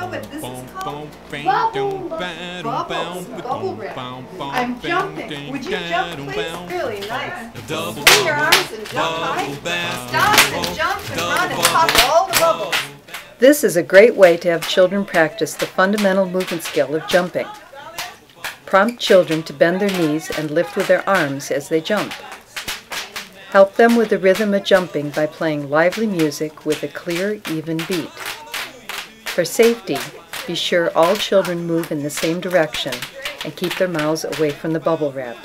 know what this is called? Bubble wrap. I'm jumping. Would you jump, please? Really nice. Swing your arms and jump high. Stop and jump and run and pop all the bubbles. This is a great way to have children practice the fundamental movement skill of jumping. Prompt children to bend their knees and lift with their arms as they jump. Help them with the rhythm of jumping by playing lively music with a clear, even beat. For safety, be sure all children move in the same direction and keep their mouths away from the bubble wrap.